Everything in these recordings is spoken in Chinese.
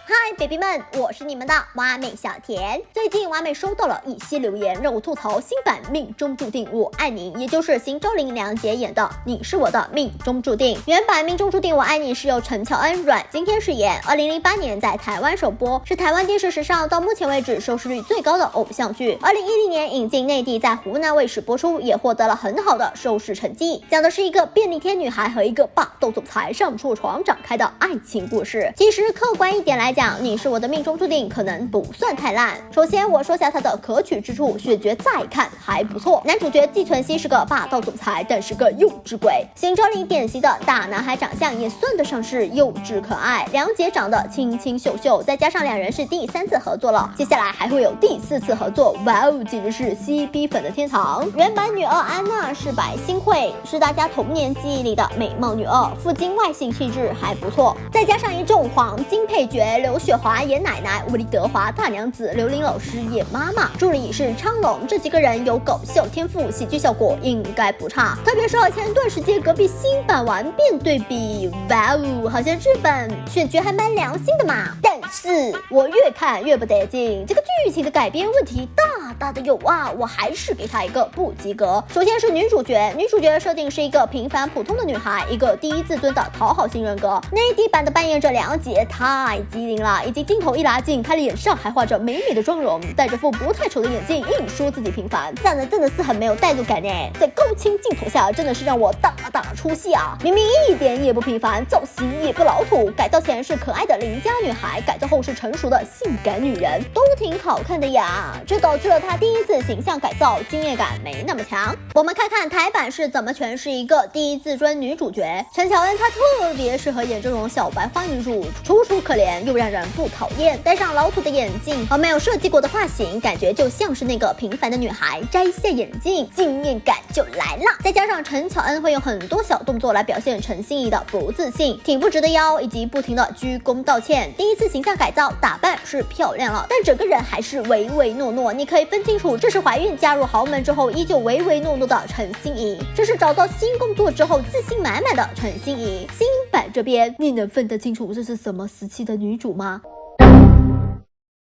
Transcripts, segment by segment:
嗨，baby 们，我是你们的蛙妹小甜。最近蛙妹收到了一些留言，让我吐槽新版《命中注定我爱你》，也就是邢昭琳、梁洁演的《你是我的命中注定》。原版《命中注定我爱你》是由陈乔恩、阮经天饰演，2008年在台湾首播，是台湾电视史上到目前为止收视率最高的偶像剧。2010年引进内地，在湖南卫视播出，也获得了很好的收视成绩。讲的是一个便利贴女孩和一个霸道总裁上不出床展开的爱情故事。其实客观一点来讲，你是我的命中注定可能不算太烂。首先我说下它的可取之处，选角再看还不错。男主角季存希是个霸道总裁，但是个幼稚鬼。邢昭琳典型的大男孩长相，也算得上是幼稚可爱。梁洁长得清清秀秀，再加上两人是第3次合作了，接下来还会有第4次合作，哇哦，简直是 CP 粉的天堂。原版女二安娜是白欣慧，是大家童年记忆里的美貌女二，父精外形气质还不错，再加上一众黄金配角，刘雪华演奶奶，吴丽德华大娘子，刘琳老师演妈妈，助理是昌隆，这几个人有搞笑天赋，喜剧效果应该不差。特别是前段时间隔壁新版完变对比，哇哦，好像日本选角还蛮良心的嘛。但是我越看越不得劲，这个剧情的改编问题大大的有啊，我还是给他一个不及格。首先是女主角设定是一个平凡普通的女孩，一个第一自尊的讨好型人格。内地版的扮演者梁洁太机灵了，以及镜头一拉近，她脸上还画着美美的妆容，戴着副不太丑的眼镜，硬说自己平凡，这样的真的是很没有代入感呢。在高清镜头下，真的是让我大出戏啊！明明一点也不平凡，造型也不老土，改造前是可爱的邻家女孩，改造后是成熟的性感女人，都挺好看的呀。这导致了她第一次形象改造经验感没那么强。我们看看台版是怎么诠释一个第一自尊女主角。陈乔恩她特别适合演这种小白花女主，楚楚可怜又让人不讨厌，戴上老土的眼镜和没有设计过的发型，感觉就像是那个平凡的女孩，摘下眼镜，惊艳感就来了。再加上陈乔恩会用很多小动作来表现陈心怡的不自信，挺不直的腰，以及不停的鞠躬道歉。第一次形象改造，打扮是漂亮了，但整个人还是唯唯诺诺。你可以分清楚，这是怀孕加入豪门之后依旧唯唯诺诺的陈心怡，这是找到新工作之后自信满满的陈心怡。新版这边，你能分得清楚这是什么时期的女主吗？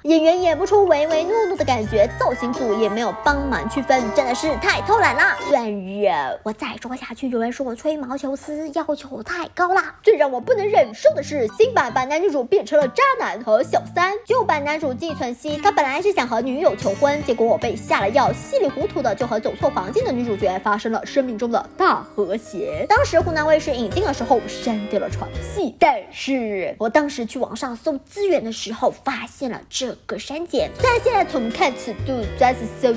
演员演不出唯唯诺诺的感觉，造型组也没有帮忙区分，真的是太偷懒啦！虽然我再说下去，有人说我吹毛求疵，要求太高啦。最让我不能忍受的是，新版把男女主变成了渣男和小三。旧版男主季存希，他本来是想和女友求婚，结果我被下了药，稀里糊涂的就和走错房间的女主角发生了生命中的大和谐。当时湖南卫视引进的时候删掉了床戏，但是我当时去网上搜资源的时候发现了这个删减，虽然现在重看尺度真是 so，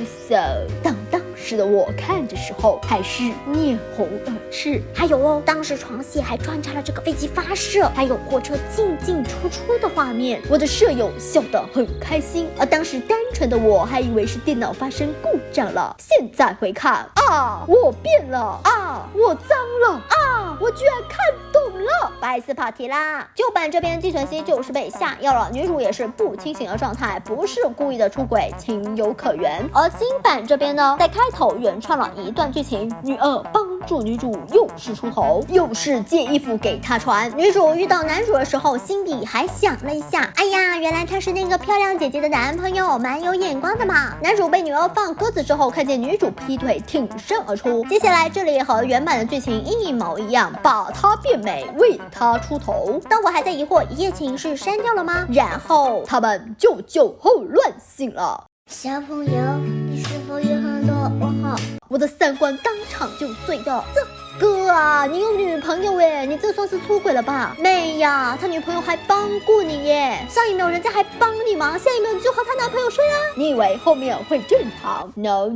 但当时的我看的时候还是面红耳赤。还有哦，当时床戏还穿插了这个飞机发射，还有货车进出的画面，我的舍友笑得很开心，而当时单纯的我还以为是电脑发生故障了。现在回看啊，我变了啊，我脏了啊，我居然看懂了，不好意思跑题啦。旧版这边季存希就是被下药了，女主也是不清醒的状态，不是故意的出轨，情有可原。而新版这边呢，在开头原创了一段剧情，女二帮助女主又是出头，又是借衣服给她穿。女主遇到男主的时候，心里还想了一下，哎呀，原来他是那个漂亮姐姐的男朋友，蛮有眼光的嘛。男主被女二放鸽子之后，看见女主劈腿，挺身而出。接下来这里和原版的剧情一毛一样，把她变美，为她出头。当我还在疑惑一夜情是删掉了吗？然后他们就酒后乱性了。小朋友，你是否有很多问号？我的三观当场就碎掉。哥啊，你有女朋友耶，你这算是出轨了吧？妹呀，他女朋友还帮过你耶，上一秒人家还帮你忙，下一秒你就和他男朋友睡啊？你以为后面会正常 ？No，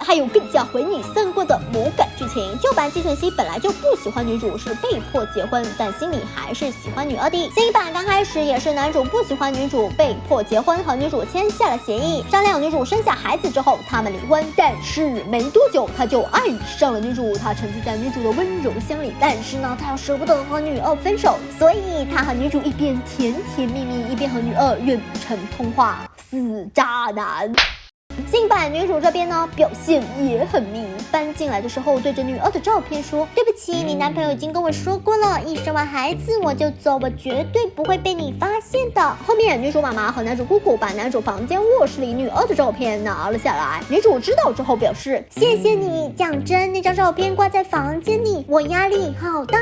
还有更加毁你三观的魔改剧情。旧版季存希本来就不喜欢女主，是被迫结婚，但心里还是喜欢女二的。新版刚开始也是男主不喜欢女主，被迫结婚，和女主签下了协议，商量女主生下孩子之后他们离婚。但是没多久他就爱上了女主，他沉浸在女主的温柔乡里，但是呢他又舍不得和女二分手，所以他和女主一边甜甜蜜蜜，一边和女二远程通话，死渣男。新版女主这边呢，表现也很迷，搬进来的时候对着女儿的照片说：“对不起，你男朋友已经跟我说过了，一生完孩子我就走，我绝对不会被你发现的。”后面女主妈妈和男主姑姑把男主房间卧室里女儿的照片拿了下来，女主知道之后表示：“谢谢你，讲真，那张照片挂在房间里，我压力好大。”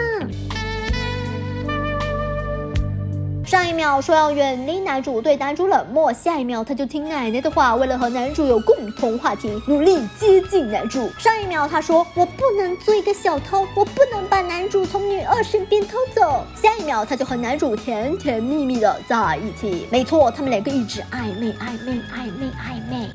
上一秒说要远离男主，对男主冷漠，下一秒他就听奶奶的话，为了和男主有共同话题，努力接近男主。上一秒他说我不能做一个小偷，我不能把男主从女二身边偷走，下一秒他就和男主甜甜蜜蜜的在一起。没错，他们两个一直暧昧。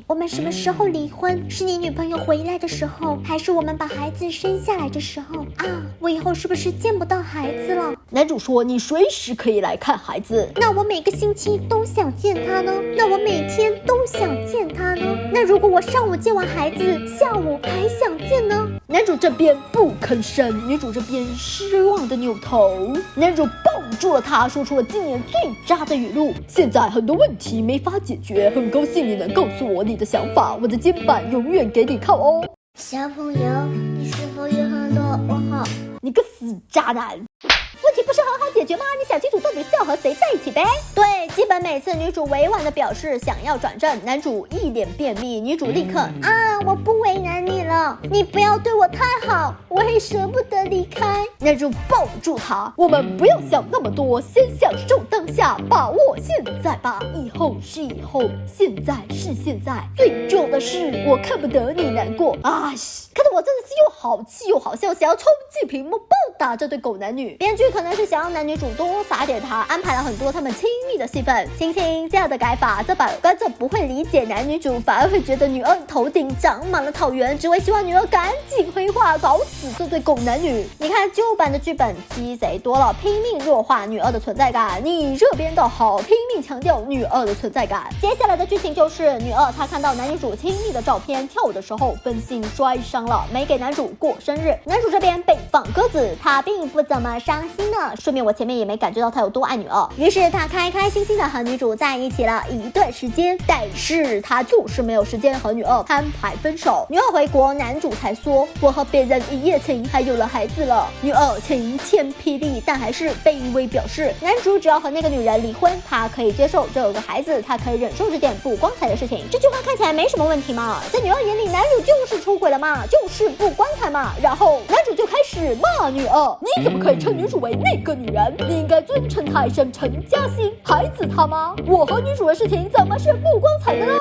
我们什么时候离婚？是你女朋友回来的时候，还是我们把孩子生下来的时候啊？我以后是不是见不到孩子了？男主说你随时可以来看孩子。那我每个星期都想见他呢？那我每天都想见他呢？那如果我上午见完孩子，下午还想见呢？男主这边不吭声，女主这边失望的扭头。男主抱住了她，说出了今年最渣的语录：现在很多问题没法解决，很高兴你能告诉我你的想法，我的肩膀永远给你靠哦。小朋友，你是否有很多问号？你个死渣男！问题不是很好解决吗？你想清楚到底是要和谁在一起呗？对，基本每次女主委婉的表示想要转正，男主一脸便秘，女主立刻我不为难你了，你不要对我太好，我会舍不得离开。男主抱住她，我们不要想那么多，先享受当下，把握现在吧，以后是以后，现在是现在，最重要的是我看不得你难过啊！看得我真的是又好气又好笑，想要冲进屏幕暴打这对狗男女。编剧可能是想让男女主多撒点糖，安排了很多他们亲密的戏份。亲亲这样的改法，这把观众不会理解男女主，反而会觉得女二头顶长满了草原，只会希望女儿赶紧黑化，搞死这对狗男女。你看旧版的剧本鸡贼多了，拼命弱化女二的存在感，你这边倒好，拼命强调女二的存在感。接下来的剧情就是女二她看到男女主亲密的照片，跳舞的时候分心摔伤了，没给男主过生日。男主这边被放鸽子，他并不怎么伤心呢，顺便我前面也没感觉到他有多爱女二，于是他开开心心的和女主在一起了一段时间，但是他就是没有时间和女二摊牌分手。女二回国，男主才说我和别人一夜情还有了孩子了。女二晴天霹雳，但还是卑微表示男主只要和那个女人离婚，他可以接受这有个孩子，他可以忍受这件不光彩的事情。这句话看起来没什么问题嘛，在女二眼里男主就是出轨了嘛，就是不光彩嘛。然后男主就开始骂女二，你怎么可以称女主为那个女人？你应该尊称她一声陈嘉欣，孩子他妈，我和女主的事情怎么是不光彩的呢？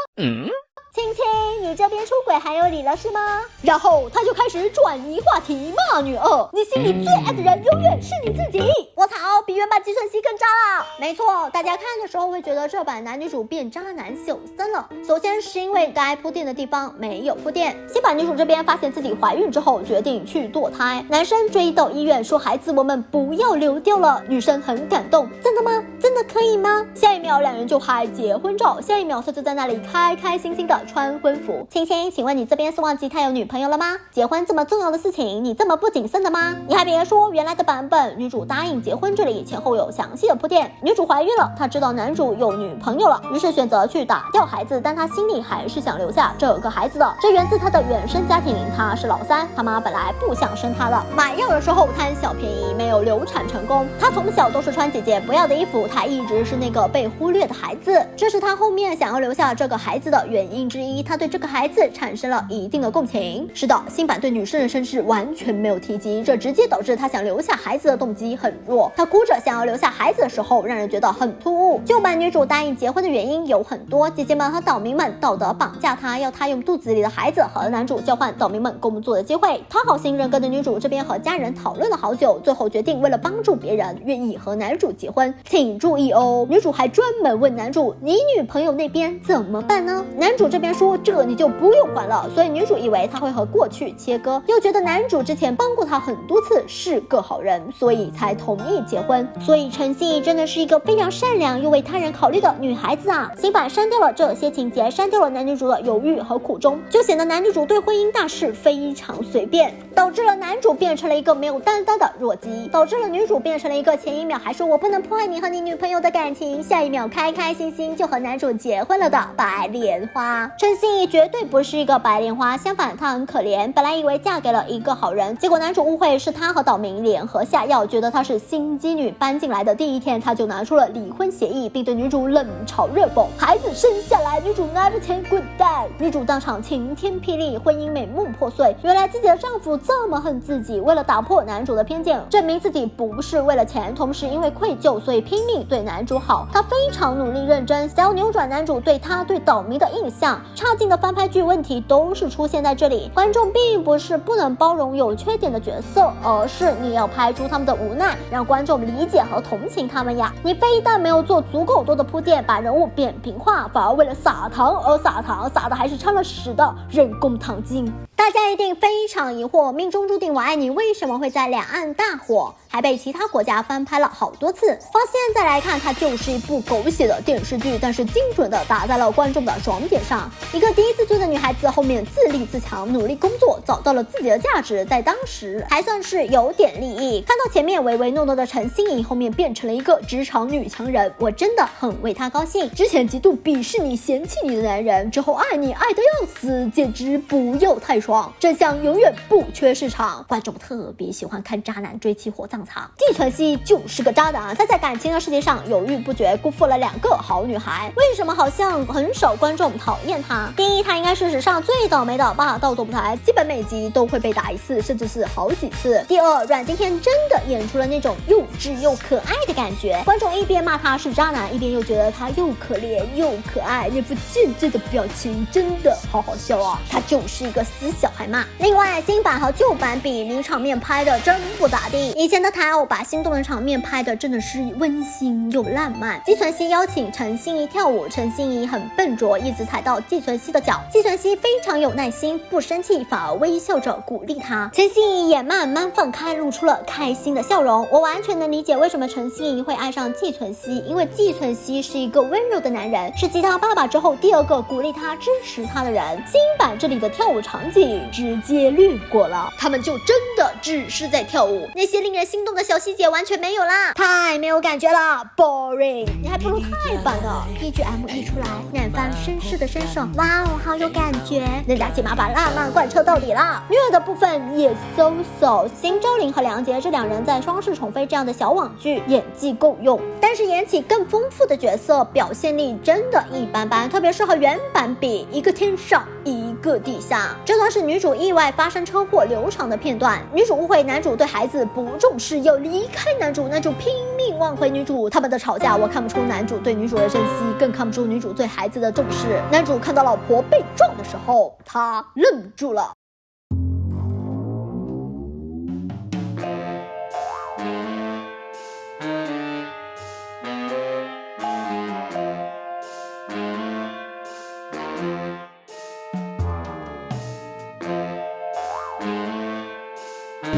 亲亲，你这边出轨还有理了是吗？然后他就开始转移话题，骂女二，你心里最爱的人永远是你自己。我操，比原版计算机更渣了。没错，大家看的时候会觉得这版男女主变渣男小三了。首先是因为该铺垫的地方没有铺垫。新版女主这边发现自己怀孕之后，决定去堕胎，男生追到医院说孩子我们不要流掉了，女生很感动，真的吗？真的可以吗？下一秒两人就拍结婚照，下一秒他就在那里开开心心的穿婚服。亲亲，请问你这边是忘记他有女朋友了吗？结婚这么重要的事情，你这么不谨慎的吗？你还别说，原来的版本女主答应结婚，这里前后有详细的铺垫。女主怀孕了，她知道男主有女朋友了，于是选择去打掉孩子，但她心里还是想留下这个孩子的。这源自她的原生家庭，她是老三，她妈本来不想生她的。买药的时候贪小便宜，没有流产成功。她从小都是穿姐姐不要的衣服，她一直是那个被忽略的孩子，这是她后面想要留下这个孩子的原因之一。她对这个孩子产生了一定的共情。是的，新版对女生的身世完全没有提及，这直接导致她想留下孩子的动机很弱。她哭着想要留下孩子的时候，让人觉得很突兀。旧版女主答应结婚的原因有很多，姐姐们和岛民们道德绑架她，要她用肚子里的孩子和男主交换岛民们工作的机会。讨好型人格的女主这边和家人讨论了好久，最后决定为了帮助别人，愿意和男主结婚。请注意哦，女主还专门问男主，你女朋友那边怎么办呢？男主这边说这个你就不用管了，所以女主以为他会和过去切割，又觉得男主之前帮过她很多次，是个好人，所以才同意结婚。所以陈曦真的是一个非常善良又为他人考虑的女孩子啊。新版删掉了这些情节，删掉了男女主的犹豫和苦衷，就显得男女主对婚姻大事非常随便，导致了男主变成了一个没有担当的弱鸡，导致了女主变成了一个前一秒还说我不能破坏你和你女朋朋友的感情，下一秒开开心心就和男主结婚了的白莲花。陈心怡绝对不是一个白莲花，相反她很可怜，本来以为嫁给了一个好人，结果男主误会是她和岛民联合下药，觉得她是心机女，搬进来的第一天他就拿出了离婚协议，并对女主冷嘲热讽，孩子生下来女主拿着钱滚蛋，女主当场晴天霹雳，婚姻美梦破碎。原来自己的丈夫这么恨自己，为了打破男主的偏见，证明自己不是为了钱，同时因为愧疚所以拼命对男主好。她非常努力认真，想要扭转男主对她对岛民的印象。差劲的翻拍剧问题都是出现在这里，观众并不是不能包容有缺点的角色，而是你要拍出他们的无奈，让观众理解和同情他们呀。你非但没有做足够多的铺垫，把人物扁平化，反而为了撒糖而撒糖，撒的还是掺了屎的人工糖精。大家一定非常疑惑，命中注定我爱你为什么会在两岸大火，还被其他国家翻拍了好多次。放现在来看，它就是一部狗血的电视剧，但是精准的打在了观众的爽点上。一个第一次追的女孩子，后面自立自强，努力工作，找到了自己的价值，在当时还算是有点利益。看到前面唯唯诺诺的陈心怡，后面变成了一个职场女强人，我真的很为她高兴。之前极度鄙视你、嫌弃你的男人，之后爱你爱得要死，简直不要太爽。真相永远不缺市场，观众特别喜欢看渣男追妻火葬场。季纯熙就是个渣男，他在感情的世界上犹豫不决，辜负了2个好女孩。为什么好像很少观众讨厌他？第一，他应该是史上最倒霉的霸道总裁，基本每集都会被打1次，甚至是好几次。第二，阮经天真的演出了那种幼稚又可爱的感觉，观众一边骂他是渣男，一边又觉得他又可怜又可爱，那副贱贱的表情真的好好笑啊！他就是一个死小孩嘛。另外，新版和旧版比，女场面拍的真不咋地。以前的台偶把心动的场面拍的真的是温馨又浪漫。季纯熙邀请陈心怡跳舞，陈心怡很笨拙，一直踩到季纯熙的脚。季纯熙非常有耐心，不生气，反而微笑着鼓励他。陈心怡也慢慢放开，露出了开心的笑容。我完全能理解为什么陈心怡会爱上季纯熙，因为季纯熙是一个温柔的男人，是继他爸爸之后第2个鼓励他、支持他的人。新版这里的跳舞场景直接略过了，他们就真的只是在跳舞，那些令人心动的小细节完全没有啦，太没有感觉了 ，boring。你还不如泰版呢 ，BGM 一出来，南方绅士的身手，哇哦，好有感觉，人家起码把浪漫贯彻到底啦。虐的部分也 so， 辛周玲和梁洁这2人在双世宠妃这样的小网剧演技够用，但是演起更丰富的角色，表现力真的一般般，特别是和原版比，一个天上一个地下。这段是女主意外发生车祸流产的片段，女主误会男主对孩子不重视，要离开男主，男主拼命挽回女主，他们的吵架我看不出男主对女主的珍惜，更看不出女主对孩子的重视。男主看到老婆被撞的时候，他愣住了。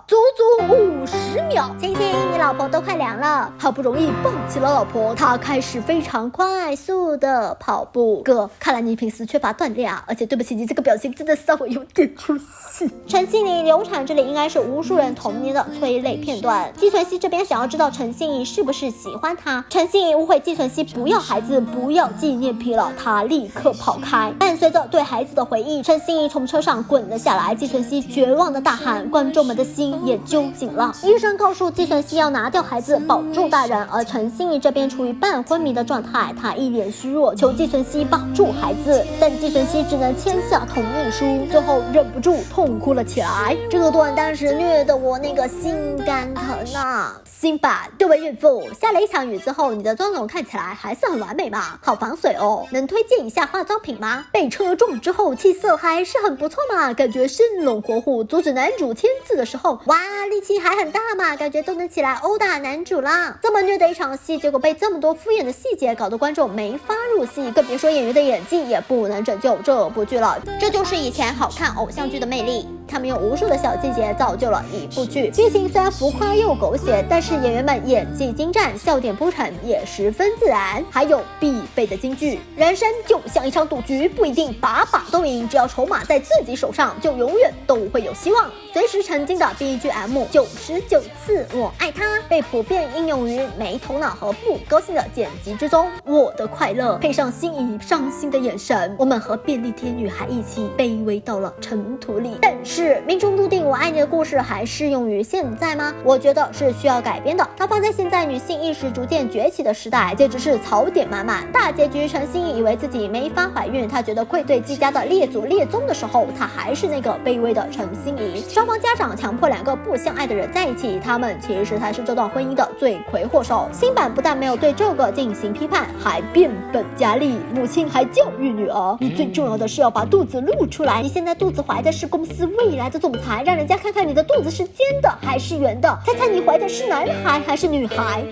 足足50秒，亲亲，你老婆都快凉了。好不容易抱起了老婆，他开始非常快速的跑步。哥，看来你平时缺乏锻炼啊，而且对不起，你这个表情真的稍微有点出戏。陈心怡流产这里应该是无数人童年的催泪片段。季纯熙这边想要知道陈心怡是不是喜欢他，陈心怡误会季纯熙不要孩子，不要纪念品了，他立刻跑开。伴随着对孩子的回忆，陈心怡从车上滚了下来，季纯熙绝望的大喊，观众们的心也揪紧了。医生告诉季纯熙要拿掉孩子，保住大人，而陈心怡这边处于半昏迷的状态，她一脸虚弱，求季纯熙保住孩子，但季纯熙只能签下同意书，最后忍不住痛哭了起来。这段当时虐得我那个心肝疼啊！新版，各位孕妇，下了一场雨之后，你的妆容看起来还是很完美嘛，好防水哦。能推荐一下化妆品吗？被车撞之后气色还是很不错嘛，感觉生龙活虎。阻止男主签字的时候，哇，力气还很大嘛，感觉都能起来殴打男主啦。这么虐的一场戏，结果被这么多敷衍的细节搞得观众没法入戏，更别说演员的演技也不能拯救这部剧了。这就是以前好看偶像剧的魅力，他们用无数的小细节造就了一部剧。剧情虽然浮夸又狗血，但是演员们演技精湛，笑点铺陈也十分自然。还有必备的金句：人生就像一场赌局，不一定把把都赢，只要筹码在自己手上，就永远都会有希望。随时曾经的 BGM 99次，我爱他。被普遍应用于没头脑和不高兴的剪辑之中。我的快乐配上心仪伤心的眼神，我们和便利贴女孩一起卑微到了尘土里。但是命中注定我爱你的故事还适用于现在吗？我觉得是需要改编的。它放在现在女性意识逐渐崛起的时代，简直是槽点满满。大结局，陈心怡以为自己没法怀孕，她觉得愧对季家的列祖列宗的时候，她还是那个卑微的陈心怡。双方家长强迫两个不相爱的人在一起，他们其实才是这段婚姻的罪魁祸首。新版不但没有对这个进行批判，还变本加厉，母亲还教育女儿，你最重要的是要把肚子露出来。你现在肚子怀的是公司未来的总裁，让人家看看你的肚子是尖的还是圆的，猜猜你怀的是男孩还是女孩？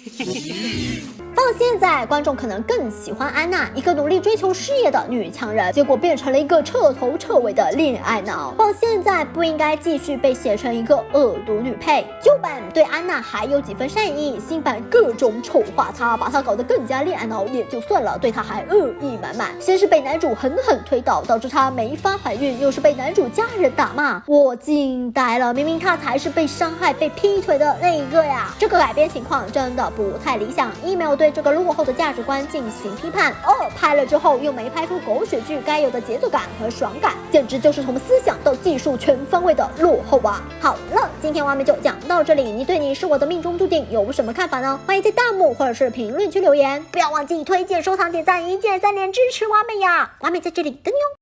放现在，观众可能更喜欢安娜，一个努力追求事业的女强人，结果变成了一个彻头彻尾的恋爱脑。放现在不应该继续被写成一个恶毒女配。旧版对安娜还有几分善意，新版各种丑化她，把她搞得更加恋爱脑也就算了，对她还恶意满满。先是被男主狠狠推倒，导致她没法怀孕，又是被男主家人打骂，我惊呆了，明明她才是被伤害、被劈腿的那一个呀！这个改编情况真的不太理想，一没有对这个落后的价值观进行批判，二拍了之后又没拍出狗血剧该有的节奏感和爽感，简直就是从思想到技术全方位的落后啊！好了，今天蛙妹就讲到这里，你对你是我的命中注定有什么看法呢？欢迎在弹幕或者是评论区留言，不要忘记推荐、收藏、点赞，一键3连支持蛙妹呀！蛙妹在这里等你哦。